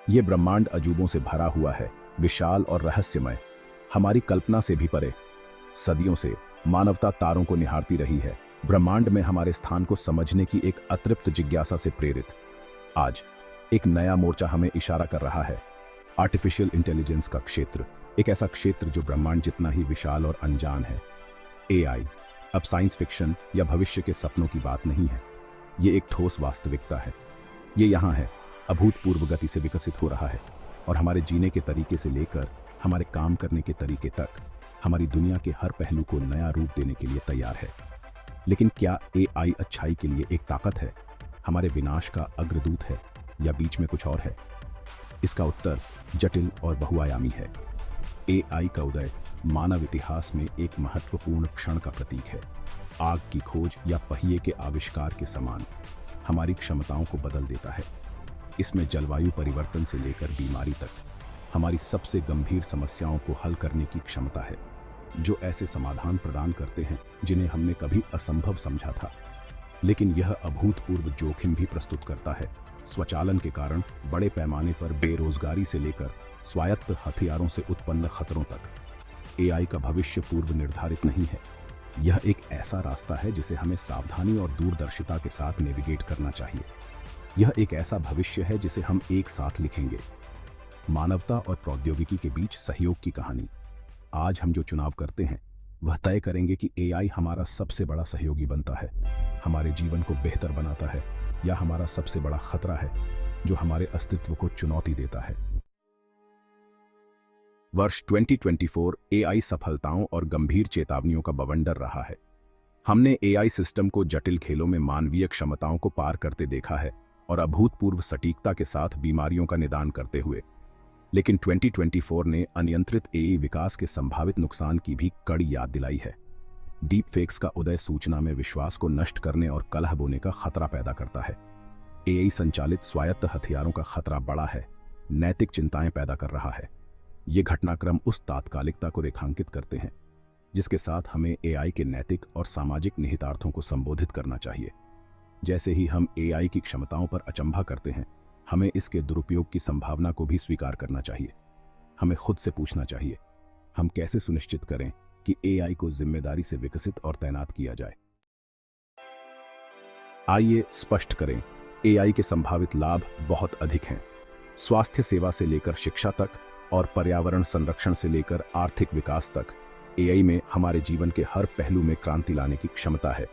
ये ब्रह्मांड अजूबों से भरा हुआ है, विशाल और रहस्यमय, हमारी कल्पना से भी परे। सदियों से मानवता तारों को निहारती रही है, ब्रह्मांड में हमारे स्थान को समझने की एक अतृप्त जिज्ञासा से प्रेरित। आज एक नया मोर्चा हमें इशारा कर रहा है, आर्टिफिशियल इंटेलिजेंस का क्षेत्र, एक ऐसा क्षेत्र जो ब्रह्मांड जितना ही विशाल और अनजान है। एआई अब साइंस फिक्शन या भविष्य के सपनों की बात नहीं है, ये एक ठोस वास्तविकता है। ये यहाँ है, अभूतपूर्व गति से विकसित हो रहा है और हमारे जीने के तरीके से लेकर हमारे काम करने के तरीके तक हमारी दुनिया के हर पहलू को नया रूप देने के लिए तैयार है। लेकिन क्या एआई अच्छाई के लिए एक ताकत है, हमारे विनाश का अग्रदूत है, या बीच में कुछ और है? इसका उत्तर जटिल और बहुआयामी है। एआई का उदय मानव इतिहास में एक महत्वपूर्ण क्षण का प्रतीक है। आग की खोज या पहिए के आविष्कार के समान हमारी क्षमताओं को बदल देता है। इसमें जलवायु परिवर्तन से लेकर बीमारी तक हमारी सबसे गंभीर समस्याओं को हल करने की क्षमता है, जो ऐसे समाधान प्रदान करते हैं जिन्हें हमने कभी असंभव समझा था। लेकिन यह अभूतपूर्व जोखिम भी प्रस्तुत करता है। स्वचालन के कारण बड़े पैमाने पर बेरोजगारी से लेकर स्वायत्त हथियारों से उत्पन्न खतरों तक एआई का भविष्य पूर्व निर्धारित नहीं है। यह एक ऐसा रास्ता है जिसे हमें सावधानी और दूरदर्शिता के साथ नेविगेट करना चाहिए। यह एक ऐसा भविष्य है जिसे हम एक साथ लिखेंगे। मानवता और प्रौद्योगिकी के बीच सहयोग की कहानी। आज हम जो चुनाव करते हैं वह तय करेंगे कि एआई हमारा सबसे बड़ा सहयोगी बनता है, हमारे जीवन को बेहतर बनाता है, या हमारा सबसे बड़ा खतरा है जो हमारे अस्तित्व को चुनौती देता है। वर्ष 2024 एआई सफलताओं और गंभीर चेतावनियों का बवंडर रहा है। हमने एआई सिस्टम को जटिल खेलों में मानवीय क्षमताओं को पार करते देखा है और अभूतपूर्व सटीकता के साथ बीमारियों का निदान करते हुए। लेकिन 2024 ने अनियंत्रित एआई विकास के संभावित नुकसान की भी कड़ी याद दिलाई है। डीप फेक्स का उदय सूचना में विश्वास को नष्ट करने और कलह बोने का खतरा पैदा करता है। एआई संचालित स्वायत्त हथियारों का खतरा बड़ा है, नैतिक चिंताएं पैदा कर रहा है। ये घटनाक्रम उस तात्कालिकता को रेखांकित करते हैं जिसके साथ हमें एआई के नैतिक और सामाजिक निहितार्थों को संबोधित करना चाहिए। जैसे ही हम एआई की क्षमताओं पर अचंभा करते हैं, हमें इसके दुरुपयोग की संभावना को भी स्वीकार करना चाहिए। हमें खुद से पूछना चाहिए, हम कैसे सुनिश्चित करें कि एआई को जिम्मेदारी से विकसित और तैनात किया जाए। आइए स्पष्ट करें, एआई के संभावित लाभ बहुत अधिक हैं। स्वास्थ्य सेवा से लेकर शिक्षा तक और पर्यावरण संरक्षण से लेकर आर्थिक विकास तक एआई में हमारे जीवन के हर पहलू में क्रांति लाने की क्षमता है।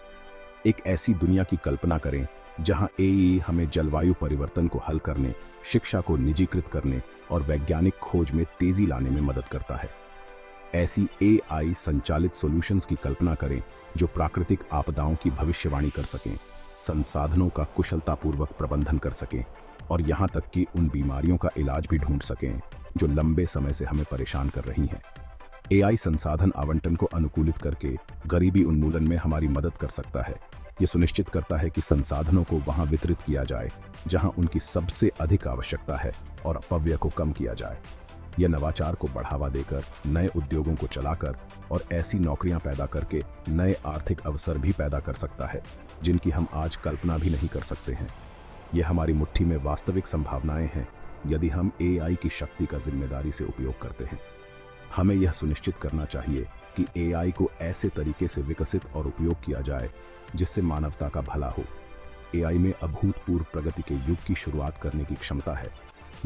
एक ऐसी दुनिया की कल्पना करें जहां एआई हमें जलवायु परिवर्तन को हल करने, शिक्षा को निजीकृत करने और वैज्ञानिक खोज में तेजी लाने में मदद करता है। ऐसी एआई संचालित सॉल्यूशंस की कल्पना करें जो प्राकृतिक आपदाओं की भविष्यवाणी कर सकें, संसाधनों का कुशलतापूर्वक प्रबंधन कर सकें और यहां तक कि उन बीमारियों का इलाज भी ढूंढ सकें जो लंबे समय से हमें परेशान कर रही हैं। एआई संसाधन आवंटन को अनुकूलित करके गरीबी उन्मूलन में हमारी मदद कर सकता है। यह सुनिश्चित करता है कि संसाधनों को वहां वितरित किया जाए जहां उनकी सबसे अधिक आवश्यकता है और अपव्यय को कम किया जाए। यह नवाचार को बढ़ावा देकर नए उद्योगों को चलाकर और ऐसी नौकरियां पैदा करके नए आर्थिक अवसर भी पैदा कर सकता है जिनकी हम आज कल्पना भी नहीं कर सकते हैं। यह हमारी मुट्ठी में वास्तविक संभावनाएं हैं यदि हम एआई की शक्ति का जिम्मेदारी से उपयोग करते हैं। हमें यह सुनिश्चित करना चाहिए कि एआई को ऐसे तरीके से विकसित और उपयोग किया जाए जिससे मानवता का भला हो। एआई में अभूतपूर्व प्रगति के युग की शुरुआत करने की क्षमता है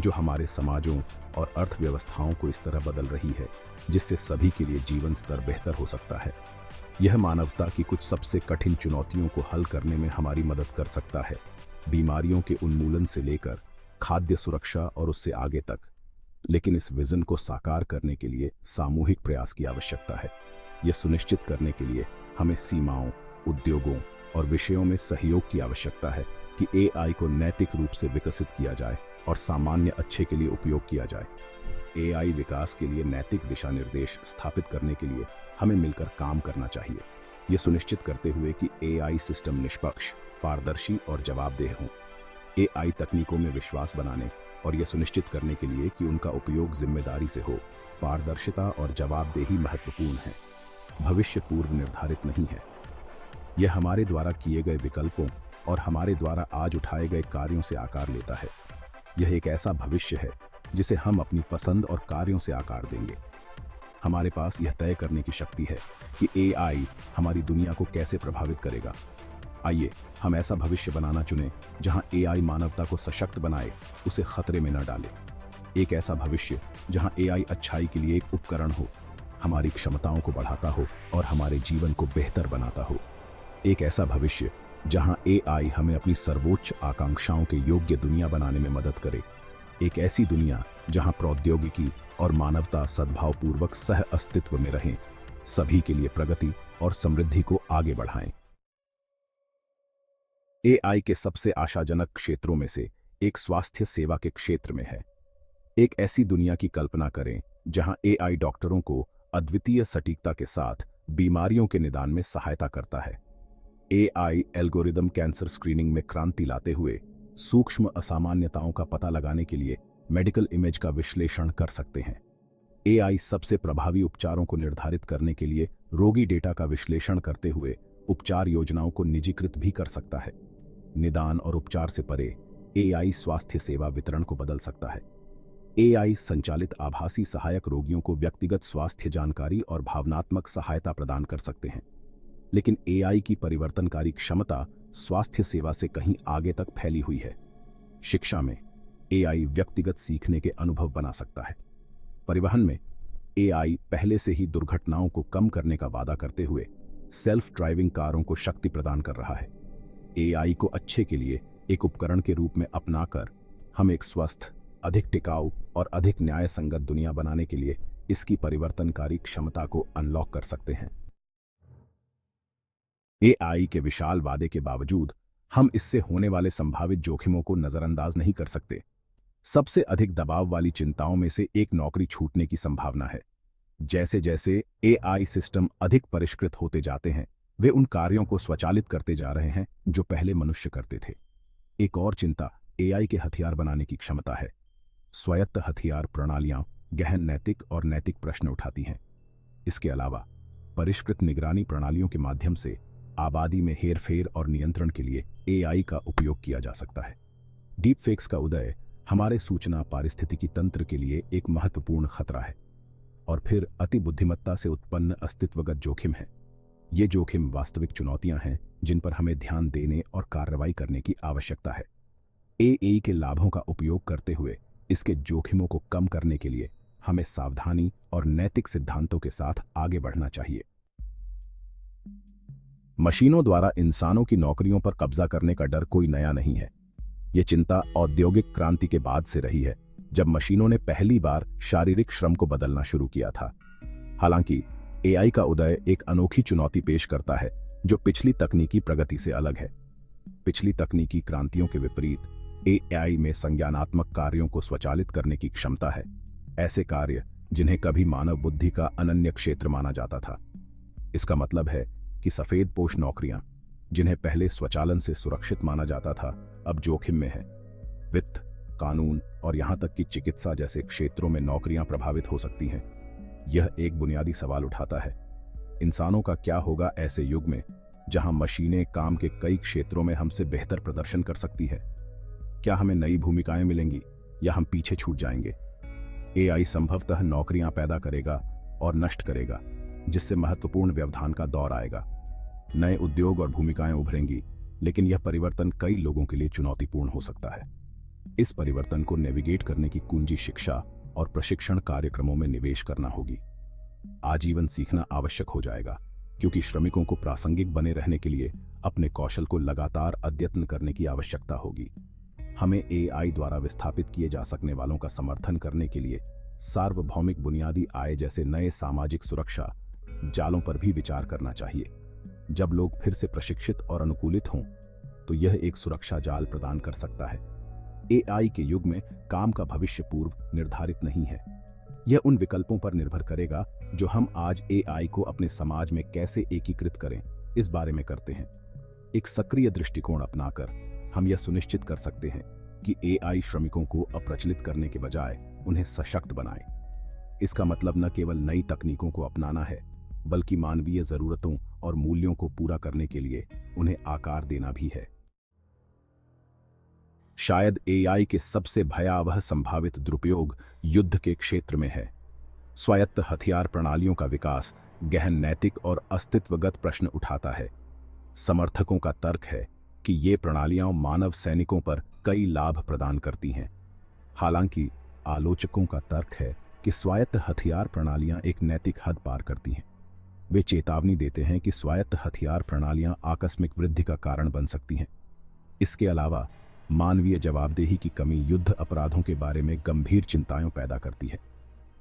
जो हमारे समाजों और अर्थव्यवस्थाओं को इस तरह बदल रही है जिससे सभी के लिए जीवन स्तर बेहतर हो सकता है। यह मानवता की कुछ सबसे कठिन चुनौतियों को हल करने में हमारी मदद कर सकता है, बीमारियों के उन्मूलन से लेकर खाद्य सुरक्षा और उससे आगे तक। लेकिन इस विजन को साकार करने के लिए सामूहिक प्रयास की आवश्यकता है। यह सुनिश्चित करने के लिए हमें सीमाओं, उद्योगों और विषयों में सहयोग की आवश्यकता है कि एआई को नैतिक रूप से विकसित किया जाए और सामान्य अच्छे के लिए उपयोग किया जाए। एआई विकास के लिए नैतिक दिशा निर्देश स्थापित करने के लिए हमें मिलकर काम करना चाहिए, यह सुनिश्चित करते हुए कि एआई सिस्टम निष्पक्ष, पारदर्शी और जवाबदेह हों। एआई तकनीकों में विश्वास बनाने और यह सुनिश्चित करने के लिए कि उनका उपयोग जिम्मेदारी से हो, पारदर्शिता और जवाबदेही महत्वपूर्ण है। भविष्य पूर्व निर्धारित नहीं है, यह हमारे द्वारा किए गए विकल्पों और हमारे द्वारा आज उठाए गए कार्यों से आकार लेता है। यह एक ऐसा भविष्य है जिसे हम अपनी पसंद और कार्यों से आकार देंगे। हमारे पास यह तय करने की शक्ति है कि एआई हमारी दुनिया को कैसे प्रभावित करेगा। आइए हम ऐसा भविष्य बनाना चुनें जहां एआई मानवता को सशक्त बनाए, उसे खतरे में न डाले। एक ऐसा भविष्य जहां एआई अच्छाई के लिए एक उपकरण हो, हमारी क्षमताओं को बढ़ाता हो और हमारे जीवन को बेहतर बनाता हो। एक ऐसा भविष्य जहां एआई हमें अपनी सर्वोच्च आकांक्षाओं के योग्य दुनिया बनाने में मदद करे। एक ऐसी दुनिया जहां प्रौद्योगिकी और मानवता सद्भावपूर्वक सह अस्तित्व में रहें, सभी के लिए प्रगति और समृद्धि को आगे बढ़ाएं। एआई के सबसे आशाजनक क्षेत्रों में से एक स्वास्थ्य सेवा के क्षेत्र में है। एक ऐसी दुनिया की कल्पना करें जहां एआई डॉक्टरों को अद्वितीय सटीकता के साथ बीमारियों के निदान में सहायता करता है। एआई एल्गोरिदम कैंसर स्क्रीनिंग में क्रांति लाते हुए सूक्ष्म असामान्यताओं का पता लगाने के लिए मेडिकल इमेज का विश्लेषण कर सकते हैं। एआई सबसे प्रभावी उपचारों को निर्धारित करने के लिए रोगी डेटा का विश्लेषण करते हुए उपचार योजनाओं को निजीकृत भी कर सकता है। निदान और उपचार से परे एआई स्वास्थ्य सेवा वितरण को बदल सकता है। एआई संचालित आभासी सहायक रोगियों को व्यक्तिगत स्वास्थ्य जानकारी और भावनात्मक सहायता प्रदान कर सकते हैं। लेकिन एआई की परिवर्तनकारी क्षमता स्वास्थ्य सेवा से कहीं आगे तक फैली हुई है। शिक्षा में एआई व्यक्तिगत सीखने के अनुभव बना सकता है। परिवहन में एआई पहले से ही दुर्घटनाओं को कम करने का वादा करते हुए सेल्फ ड्राइविंग कारों को शक्ति प्रदान कर रहा है। एआई को अच्छे के लिए एक उपकरण के रूप में अपनाकर हम एक स्वस्थ, अधिक टिकाऊ और अधिक न्याय संगत दुनिया बनाने के लिए इसकी परिवर्तनकारी क्षमता को अनलॉक कर सकते हैं। एआई के विशाल वादे के बावजूद हम इससे होने वाले संभावित जोखिमों को नजरअंदाज नहीं कर सकते। सबसे अधिक दबाव वाली चिंताओं में से एक नौकरी छूटने की संभावना है। जैसे जैसे एआई सिस्टम अधिक परिष्कृत होते जाते हैं, वे उन कार्यों को स्वचालित करते जा रहे हैं जो पहले मनुष्य करते थे। एक और चिंता एआई के हथियार बनाने की क्षमता है। स्वायत्त हथियार प्रणालियां गहन नैतिक और नैतिक प्रश्न उठाती हैं। इसके अलावा परिष्कृत निगरानी प्रणालियों के माध्यम से आबादी में हेरफेर और नियंत्रण के लिए एआई का उपयोग किया जा सकता है। डीपफेक्स का उदय हमारे सूचना पारिस्थितिकी तंत्र के लिए एक महत्वपूर्ण खतरा है। और फिर अति बुद्धिमत्ता से उत्पन्न अस्तित्वगत जोखिम है। ये जोखिम वास्तविक चुनौतियां हैं जिन पर हमें ध्यान देने और कार्रवाई करने की आवश्यकता है। एआई के लाभों का उपयोग करते हुए इसके जोखिमों को कम करने के लिए हमें सावधानी और नैतिक सिद्धांतों के साथ आगे बढ़ना चाहिए। मशीनों द्वारा इंसानों की नौकरियों पर कब्जा करने का डर कोई नया नहीं है। ये चिंता औद्योगिक क्रांति के बाद से रही है, जब मशीनों ने पहली बार शारीरिक श्रम को बदलना शुरू किया था। हालांकि एआई का उदय एक अनोखी चुनौती पेश करता है जो पिछली तकनीकी प्रगति से अलग है। पिछली तकनीकी क्रांतियों के विपरीत एआई में संज्ञानात्मक कार्यों को स्वचालित करने की क्षमता है। ऐसे कार्य जिन्हें कभी मानव बुद्धि का अनन्य क्षेत्र माना जाता था। इसका मतलब है कि सफेदपोश नौकरियां, जिन्हें पहले स्वचालन से सुरक्षित माना जाता था, अब जोखिम में है। वित्त, कानून और यहां तक कि चिकित्सा जैसे क्षेत्रों में नौकरियां प्रभावित हो सकती हैं। यह एक बुनियादी सवाल उठाता है, इंसानों का क्या होगा ऐसे युग में जहां मशीनें काम के कई क्षेत्रों में हमसे बेहतर प्रदर्शन कर सकती है। क्या हमें नई भूमिकाएं मिलेंगी या हम पीछे छूट जाएंगे? एआई संभवतः नौकरियां पैदा करेगा और नष्ट करेगा, जिससे महत्वपूर्ण व्यवधान का दौर आएगा। नए उद्योग और भूमिकाएं उभरेंगी, लेकिन यह परिवर्तन कई लोगों के लिए चुनौतीपूर्ण हो सकता है। इस परिवर्तन को नेविगेट करने की कुंजी शिक्षा और प्रशिक्षण कार्यक्रमों में निवेश करना होगी। आजीवन सीखना आवश्यक हो जाएगा, क्योंकि श्रमिकों को प्रासंगिक बने रहने के लिए अपने कौशल को लगातार अद्यतन करने की आवश्यकता होगी। हमें एआई द्वारा विस्थापित किए जा सकने वालों का समर्थन करने के लिए सार्वभौमिक बुनियादी आय जैसे नए सामाजिक सुरक्षा जालों पर भी विचार करना चाहिए। जब लोग फिर से प्रशिक्षित और अनुकूलित हों, तो यह एक सुरक्षा जाल प्रदान कर सकता है। एआई के युग में काम का भविष्य पूर्व निर्धारित नहीं है। यह उन विकल्पों पर निर्भर करेगा जो हम आज एआई को अपने समाज में कैसे एकीकृत करें, इस बारे में करते हैं। एक सक्रिय दृष्टिकोण अपनाकर हम यह सुनिश्चित कर सकते हैं कि एआई श्रमिकों को अप्रचलित करने के बजाय उन्हें सशक्त बनाए। इसका मतलब न केवल नई तकनीकों को अपनाना है, बल्कि मानवीय जरूरतों और मूल्यों को पूरा करने के लिए उन्हें आकार देना भी है। शायद एआई के सबसे भयावह संभावित दुरुपयोग युद्ध के क्षेत्र में है। स्वायत्त हथियार प्रणालियों का विकास गहन नैतिक और अस्तित्वगत प्रश्न उठाता है। समर्थकों का तर्क है कि ये प्रणालियां मानव सैनिकों पर कई लाभ प्रदान करती हैं। हालांकि आलोचकों का तर्क है कि स्वायत्त हथियार प्रणालियां एक नैतिक हद पार करती हैं। वे चेतावनी देते हैं कि स्वायत्त हथियार प्रणालियां आकस्मिक वृद्धि का कारण बन सकती हैं। इसके अलावा मानवीय जवाबदेही की कमी युद्ध अपराधों के बारे में गंभीर चिंताएं पैदा करती है।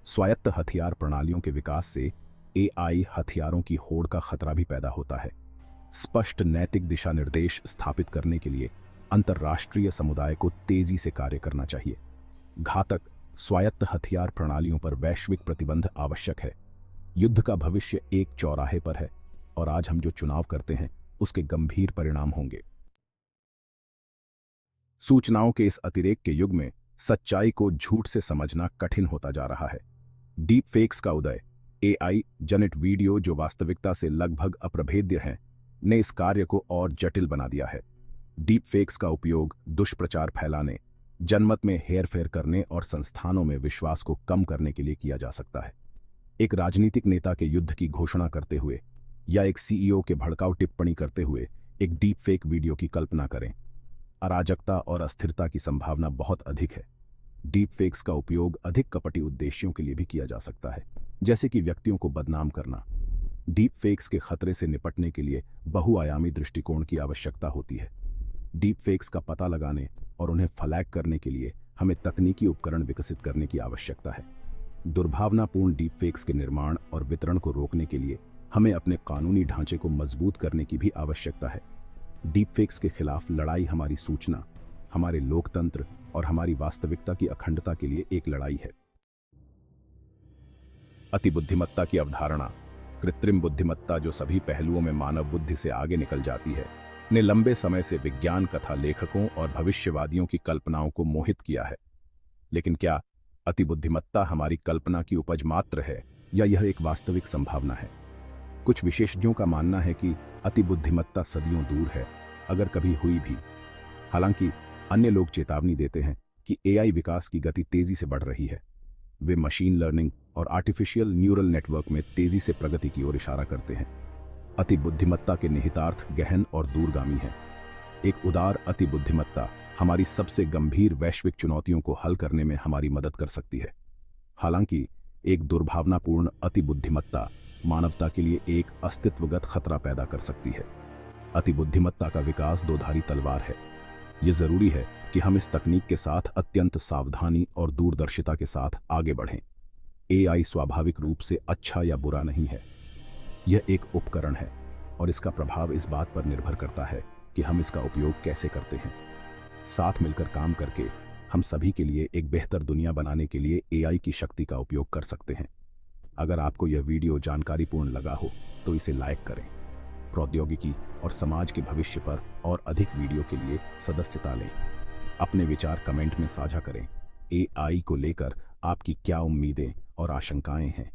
स्वायत्त हथियार प्रणालियों के विकास से एआई हथियारों की होड़ का खतरा भी पैदा होता है। स्पष्ट नैतिक दिशा निर्देश स्थापित करने के लिए अंतर्राष्ट्रीय समुदाय को तेजी से कार्य करना चाहिए। घातक स्वायत्त हथियार प्रणालियों पर वैश्विक प्रतिबंध आवश्यक है। युद्ध का भविष्य एक चौराहे पर है और आज हम जो चुनाव करते हैं उसके गंभीर परिणाम होंगे। सूचनाओं के इस अतिरेक के युग में सच्चाई को झूठ से समझना कठिन होता जा रहा है। डीप फेक्स का उदय, एआई जनित वीडियो जो वास्तविकता से लगभग अप्रभेद्य हैं, ने इस कार्य को और जटिल बना दिया है। डीप फेक्स का उपयोग दुष्प्रचार फैलाने, जनमत में हेरफेर करने और संस्थानों में विश्वास को कम करने के लिए किया जा सकता है। एक राजनीतिक नेता के युद्ध की घोषणा करते हुए या एक सीईओ के भड़काऊ टिप्पणी करते हुए एक डीप फेक वीडियो की कल्पना करें। अराजकता और अस्थिरता की संभावना बहुत अधिक है। डीप फेक्स का उपयोग अधिक कपटी उद्देश्यों के लिए भी किया जा सकता है, जैसे कि व्यक्तियों को बदनाम करना। डीप फेक्स के खतरे से निपटने के लिए बहुआयामी दृष्टिकोण की आवश्यकता होती है। डीप फेक्स का पता लगाने और उन्हें फ्लैग करने के लिए हमें तकनीकी उपकरण विकसित करने की आवश्यकता है। दुर्भावनापूर्ण डीप फेक्स के निर्माण और वितरण को रोकने के लिए हमें अपने कानूनी ढांचे को मजबूत करने की भी आवश्यकता है। डीप फेक्स के खिलाफ लड़ाई हमारी सूचना, हमारे लोकतंत्र और हमारी वास्तविकता की अखंडता के लिए एक लड़ाई है। अतिबुद्धिमत्ता की अवधारणा, कृत्रिम बुद्धिमत्ता जो सभी पहलुओं में मानव बुद्धि से आगे निकल जाती है, ने लंबे समय से विज्ञान कथा लेखकों और भविष्यवादियों की कल्पनाओं को मोहित किया है। लेकिन क्या अतिबुद्धिमत्ता हमारी कल्पना की उपज मात्र है या यह एक वास्तविक संभावना है? कुछ विशेषज्ञों का मानना है कि अतिबुद्धिमत्ता सदियों दूर है, अगर कभी हुई भी। हालांकि अन्य लोग चेतावनी देते हैं कि एआई विकास की गति तेजी से बढ़ रही है। वे मशीन लर्निंग और आर्टिफिशियल न्यूरल नेटवर्क में तेजी से प्रगति की ओर इशारा करते हैं। अतिबुद्धिमत्ता के निहितार्थ गहन और दूरगामी हैं। एक उदार अतिबुद्धिमत्ता हमारी सबसे गंभीर वैश्विक चुनौतियों को हल करने में हमारी मदद कर सकती है। हालांकि एक दुर्भावनापूर्ण अतिबुद्धिमत्ता मानवता के लिए एक अस्तित्वगत खतरा पैदा कर सकती है। अतिबुद्धिमत्ता का विकास दोधारी तलवार है। यह जरूरी है कि हम इस तकनीक के साथ अत्यंत सावधानी और दूरदर्शिता के साथ आगे बढ़ें। एआई स्वाभाविक रूप से अच्छा या बुरा नहीं है। यह एक उपकरण है और इसका प्रभाव इस बात पर निर्भर करता है कि हम इसका उपयोग कैसे करते हैं। साथ मिलकर काम करके हम सभी के लिए एक बेहतर दुनिया बनाने के लिए एआई की शक्ति का उपयोग कर सकते हैं। अगर आपको यह वीडियो जानकारीपूर्ण लगा हो तो इसे लाइक करें। प्रौद्योगिकी और समाज के भविष्य पर और अधिक वीडियो के लिए सदस्यता लें। अपने विचार कमेंट में साझा करें। एआई को लेकर आपकी क्या उम्मीदें और आशंकाएं हैं?